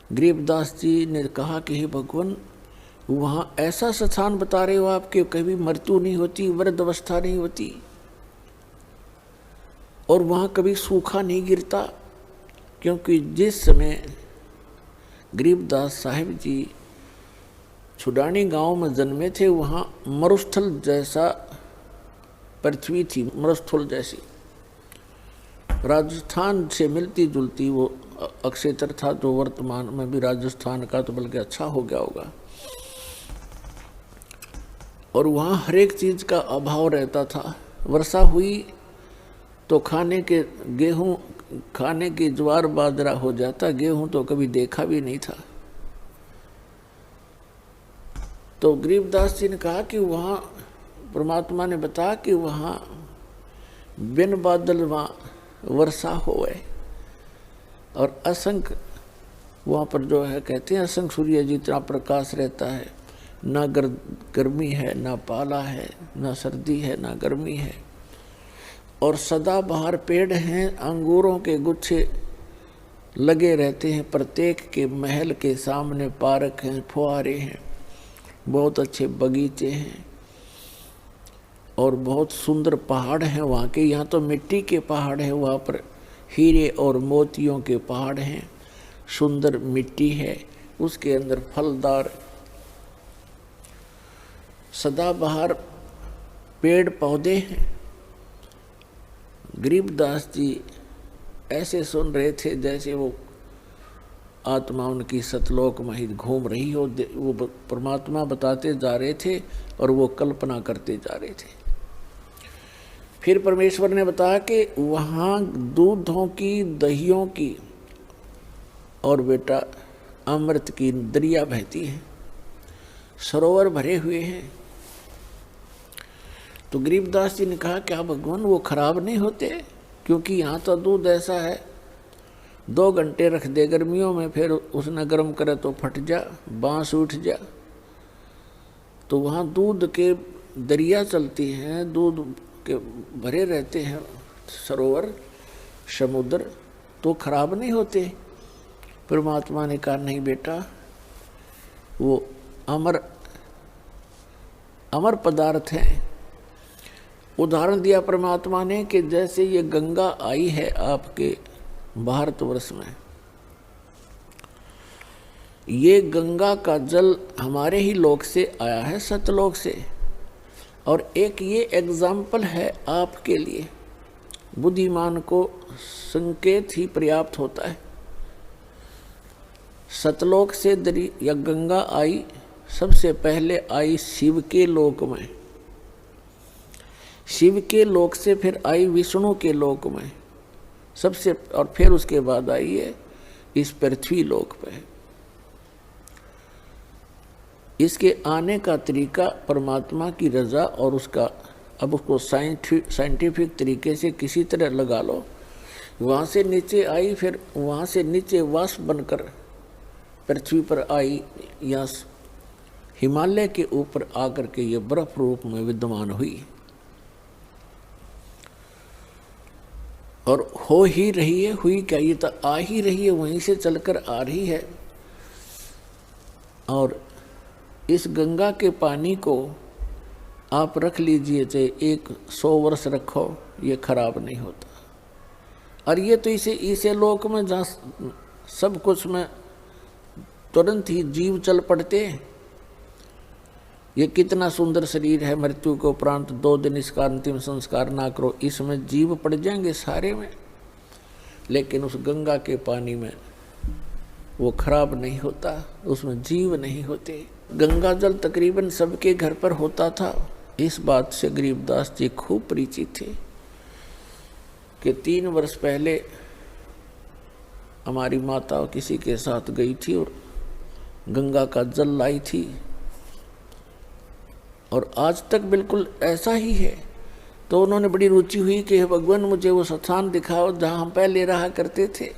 गरीबदास जी ने कहा कि हे भगवान, वहाँ ऐसा स्थान बता रहे हो आप कि कभी मृत्यु नहीं होती, वृद्ध अवस्था नहीं होती, और वहाँ कभी सूखा नहीं गिरता। क्योंकि जिस समय गरीबदास साहिब जी छुडानी गांव में जन्मे थे, वहाँ मरुस्थल जैसा पृथ्वी थी, मरुस्थल जैसी। राजस्थान से मिलती जुलती वो अक्षेत्र था, जो वर्तमान में भी राजस्थान का तो बल्कि अच्छा हो गया होगा। और वहाँ हर एक चीज़ का अभाव रहता था। वर्षा हुई तो खाने के गेहूँ, खाने की ज्वार बाजरा हो जाता, गेहूँ तो कभी देखा भी नहीं था। तो गरीबदास जी ने कहा कि वहाँ परमात्मा ने बताया कि वहाँ बिन बादल वहाँ वर्षा होए, और असंख्य वहाँ पर जो है कहते हैं असंख्य सूर्य जितना प्रकाश रहता है, ना गर्मी है, ना पाला है, ना सर्दी है, ना गर्मी है। और सदाबहार पेड़ हैं, अंगूरों के गुच्छे लगे रहते हैं, प्रत्येक के महल के सामने पार्क हैं, फुहारे हैं, बहुत अच्छे बगीचे हैं, और बहुत सुंदर पहाड़ हैं वहाँ के। यहाँ तो मिट्टी के पहाड़ हैं, वहाँ पर हीरे और मोतियों के पहाड़ हैं, सुंदर मिट्टी है, उसके अंदर फलदार सदाबहार पेड़ पौधे हैं। गरीबदास जी ऐसे सुन रहे थे जैसे वो आत्मा उनकी सतलोक में ही घूम रही हो। वो परमात्मा बताते जा रहे थे और वो कल्पना करते जा रहे थे। फिर परमेश्वर ने बताया कि वहाँ दूधों की, दहियों की और बेटा अमृत की दरिया बहती है, सरोवर भरे हुए हैं। तो गरीबदास जी ने कहा क्या भगवान वो खराब नहीं होते? क्योंकि यहाँ तो दूध ऐसा है 2 घंटे रख दे गर्मियों में, फिर उसने गर्म करे तो फट जा, बांस उठ जा। तो वहाँ दूध के दरिया चलती हैं, दूध के भरे रहते हैं सरोवर, समुद्र, तो खराब नहीं होते। परमात्मा ने कहा नहीं बेटा, वो अमर पदार्थ हैं। उदाहरण दिया परमात्मा ने कि जैसे ये गंगा आई है आपके भारतवर्ष में, ये गंगा का जल हमारे ही लोक से आया है, सतलोक से। और एक ये एग्जाम्पल है आपके लिए, बुद्धिमान को संकेत ही पर्याप्त होता है। सतलोक से या गंगा आई, सबसे पहले आई शिव के लोक में, शिव के लोक से फिर आई विष्णु के लोक में सबसे, और फिर उसके बाद आई है इस पृथ्वी लोक पे। इसके आने का तरीका परमात्मा की रजा और उसका, अब उसको साइंटिफिक तरीके से किसी तरह लगा लो। वहाँ से नीचे आई, फिर वहाँ से नीचे वाष्प बनकर पृथ्वी पर आई, या हिमालय के ऊपर आकर के ये बर्फ रूप में विद्यमान हुई, और हो ही रही है। हुई क्या, ये तो आ ही रही है, वहीं से चलकर आ रही है। और इस गंगा के पानी को आप रख लीजिए, चाहे 100 वर्ष रखो, ये खराब नहीं होता। और ये तो इसे लोक में जहाँ सब कुछ में तुरंत ही जीव चल पड़ते हैं। ये कितना सुंदर शरीर है, मृत्यु के उपरांत 2 दिन इसका अंतिम संस्कार ना करो, इसमें जीव पड़ जाएंगे सारे में। लेकिन उस गंगा के पानी में वो खराब नहीं होता, उसमें जीव नहीं होते। गंगा जल तकरीबन सबके घर पर होता था। इस बात से गरीबदास जी खूब परिचित थे कि 3 वर्ष पहले हमारी माता किसी के साथ गई थी और गंगा का जल लाई थी, और आज तक बिल्कुल ऐसा ही है। तो उन्होंने बड़ी रुचि हुई कि भगवान मुझे वो स्थान दिखाओ जहाँ हम पहले रहा करते थे।